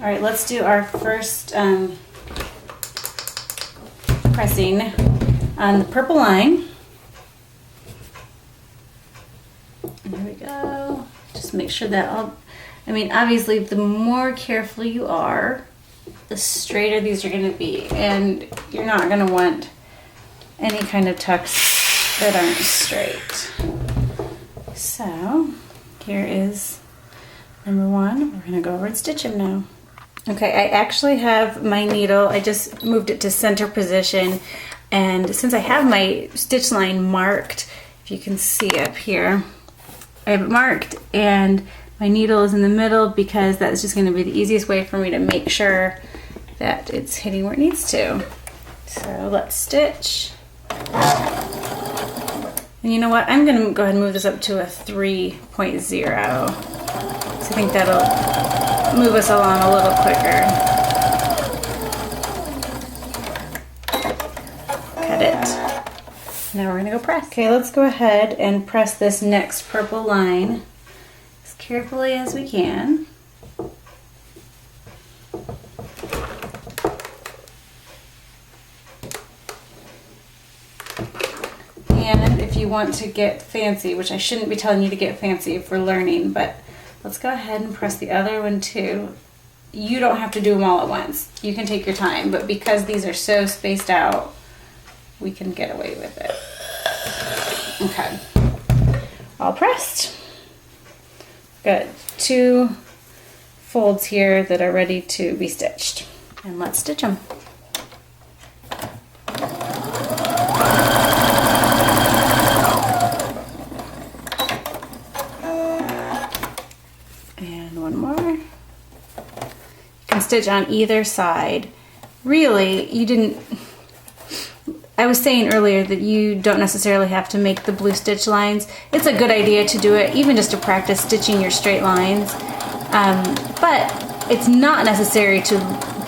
All right, let's do our first pressing on the purple line. There we go. Just make sure that obviously the more careful you are, the straighter these are going to be, and you're not going to want any kind of tucks that aren't straight. So here is number one. We're going to go over and stitch them now. Okay, I actually have my needle. I just moved it to center position, and since I have my stitch line marked, if you can see up here, I have it marked, and my needle is in the middle because that's just going to be the easiest way for me to make sure that it's hitting where it needs to. So let's stitch. And you know what? I'm going to go ahead and move this up to a 3.0. So I think that'll move us along a little quicker. Cut it. Now we're going to go press. Okay, let's go ahead and press this next purple line as carefully as we can. And if you want to get fancy, which I shouldn't be telling you to get fancy if we're learning, but let's go ahead and press the other one too. You don't have to do them all at once. You can take your time, but because these are so spaced out, we can get away with it. Okay, all pressed. Got 2 folds here that are ready to be stitched. And let's stitch them. And one more. You can stitch on either side. Really, I was saying earlier that you don't necessarily have to make the blue stitch lines. It's a good idea to do it, even just to practice stitching your straight lines. But it's not necessary to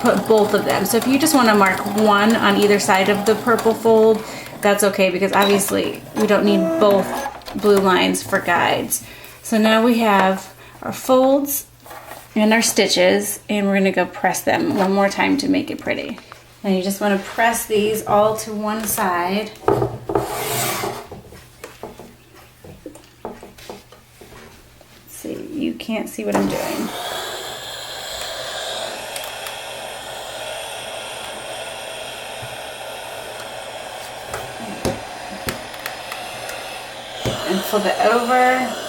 put both of them. So if you just want to mark one on either side of the purple fold, that's okay, because obviously we don't need both blue lines for guides. So now we have our folds and our stitches, and we're going to go press them one more time to make it pretty. And you just want to press these all to one side. See, you can't see what I'm doing. And flip it over.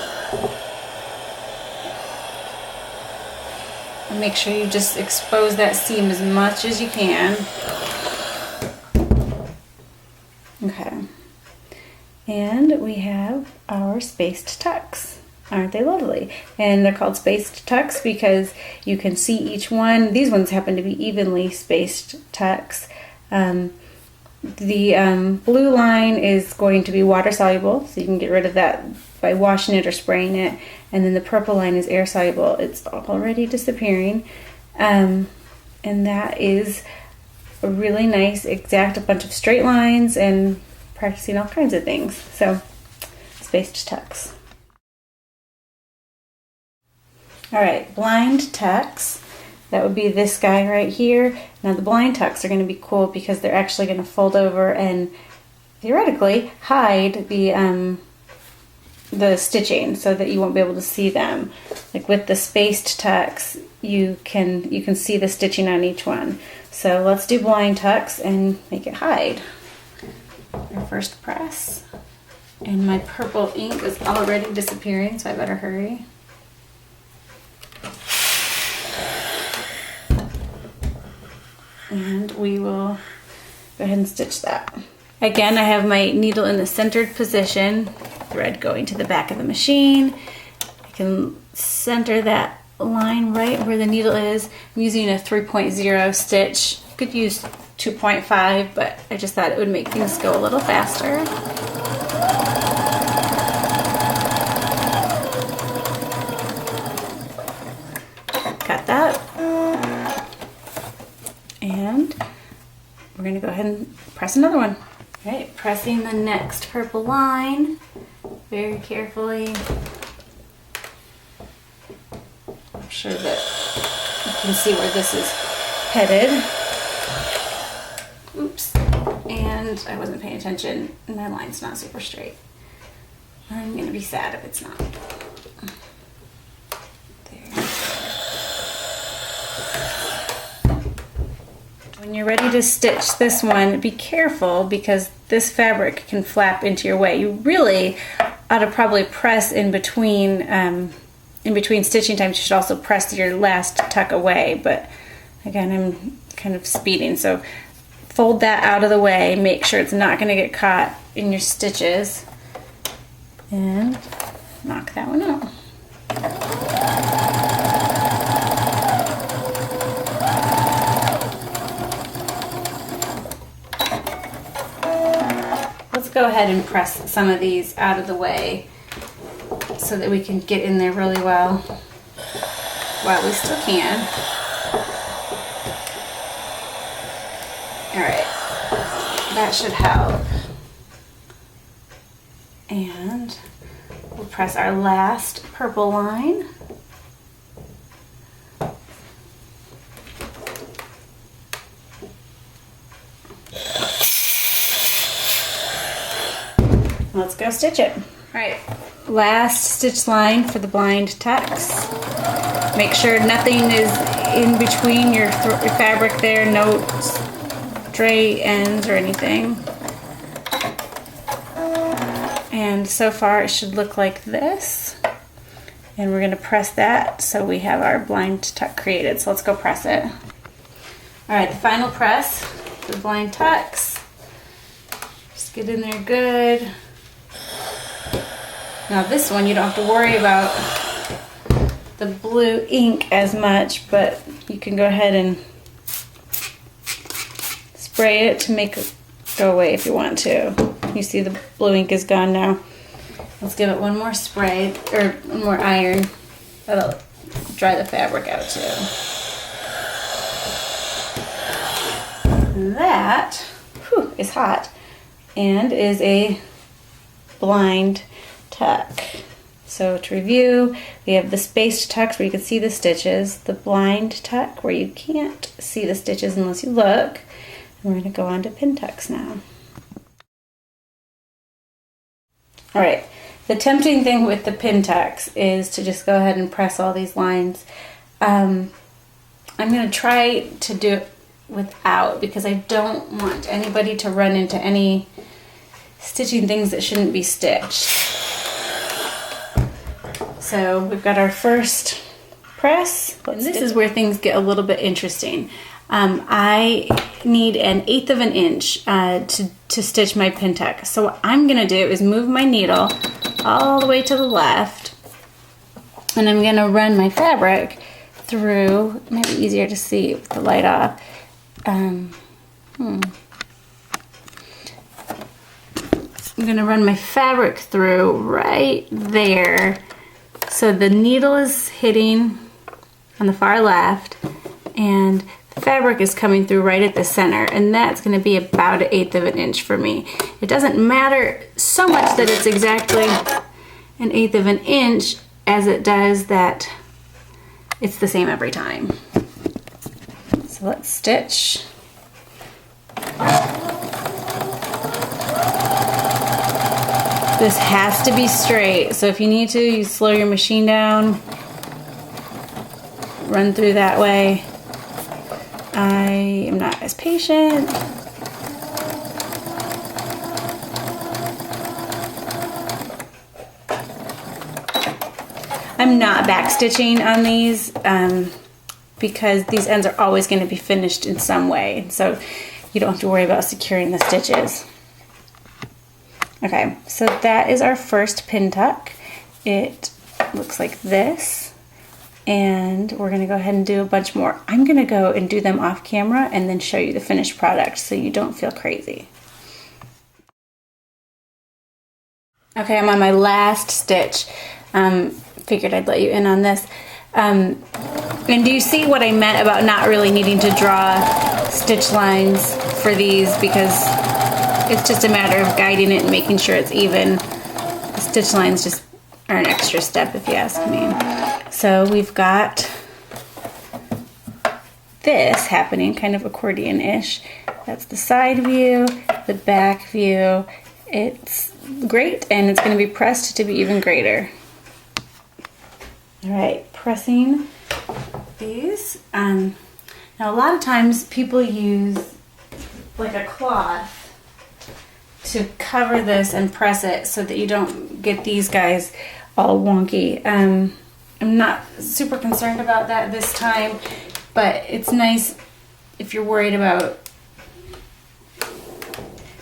And make sure you just expose that seam as much as you can. Okay. And we have our spaced tucks. Aren't they lovely? And they're called spaced tucks because you can see each one. These ones happen to be evenly spaced tucks. The blue line is going to be water soluble, so you can get rid of that by washing it or spraying it. And then the purple line is air soluble. It's already disappearing. And that is a really nice, exact bunch of straight lines and practicing all kinds of things. So, spaced tucks. All right, blind tucks. That would be this guy right here. Now the blind tucks are going to be cool because they're actually going to fold over and theoretically hide the stitching so that you won't be able to see them. Like with the spaced tucks, you can see the stitching on each one. So let's do blind tucks and make it hide. Our first press. And my purple ink is already disappearing, so I better hurry. And we will go ahead and stitch that. Again, I have my needle in the centered position, thread going to the back of the machine. I can center that line right where the needle is. I'm using a 3.0 stitch. You could use 2.5, but I just thought it would make things go a little faster. Got that. And we're going to go ahead and press another one. All right, pressing the next purple line very carefully. I'm sure that can see where this is headed. Oops. And I wasn't paying attention. My line's not super straight. I'm going to be sad if it's not. There. When you're ready to stitch this one, be careful because this fabric can flap into your way. You really ought to probably press in between stitching times. You should also press your last tuck away, but again, I'm kind of speeding, so fold that out of the way, make sure it's not going to get caught in your stitches, and knock that one out. Let's go ahead and press some of these out of the way so that we can get in there really well while we still can. All right, that should help. And we'll press our last purple line. Let's go stitch it. All right, last stitch line for the blind tucks. Make sure nothing is in between your fabric there, no stray ends or anything. And so far it should look like this. And we're gonna press that so we have our blind tuck created. So let's go press it. All right, the final press for the blind tucks. Just get in there good. Now this one you don't have to worry about the blue ink as much, but you can go ahead and spray it to make it go away if you want to. You see the blue ink is gone now. Let's give it one more spray, or one more iron. That'll dry the fabric out too. That is hot and is a blind tuck. So to review, we have the spaced tucks where you can see the stitches, the blind tuck where you can't see the stitches unless you look, and we're going to go on to pin tucks now. All right, the tempting thing with the pin tucks is to just go ahead and press all these lines. I'm going to try to do it without, because I don't want anybody to run into any stitching things that shouldn't be stitched. So we've got our first press, and this is where things get a little bit interesting. I need 1/8 of an inch to stitch my pin tuck. So what I'm gonna do is move my needle all the way to the left, and I'm gonna run my fabric through. It might be easier to see with the light off. I'm gonna run my fabric through right there. So the needle is hitting on the far left, and the fabric is coming through right at the center, and that's going to be about 1/8 of an inch for me. It doesn't matter so much that it's exactly 1/8 of an inch as it does that it's the same every time. So let's stitch. This has to be straight, so if you need to, you slow your machine down, run through that way. I am not as patient. I'm not back stitching on these because these ends are always going to be finished in some way, so you don't have to worry about securing the stitches. Okay, so that is our first pin tuck. It looks like this, and we're gonna go ahead and do a bunch more. I'm gonna go and do them off camera and then show you the finished product so you don't feel crazy. Okay, I'm on my last stitch. Figured I'd let you in on this. And do you see what I meant about not really needing to draw stitch lines for these, because it's just a matter of guiding it and making sure it's even. The stitch lines just are an extra step if you ask me. So we've got this happening, kind of accordion-ish. That's the side view, the back view. It's great, and it's going to be pressed to be even greater. All right, pressing these. Now, a lot of times people use like a cloth to cover this and press it so that you don't get these guys all wonky. I'm not super concerned about that this time, but it's nice if you're worried about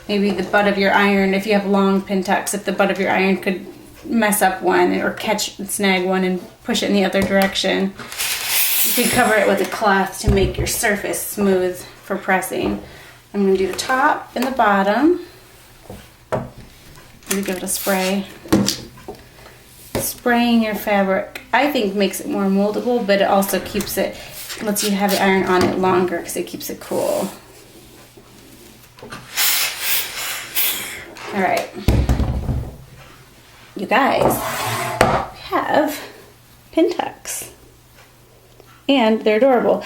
maybe the butt of your iron. If you have long pin tucks, if the butt of your iron could mess up one or catch and snag one and push it in the other direction, you could cover it with a cloth to make your surface smooth for pressing. I'm going to do the top and the bottom. I'm going to give it a spray. Spraying your fabric, I think, makes it more moldable, but it also keeps it, lets you have the iron on it longer because it keeps it cool. All right, you guys have pin tucks, and they're adorable.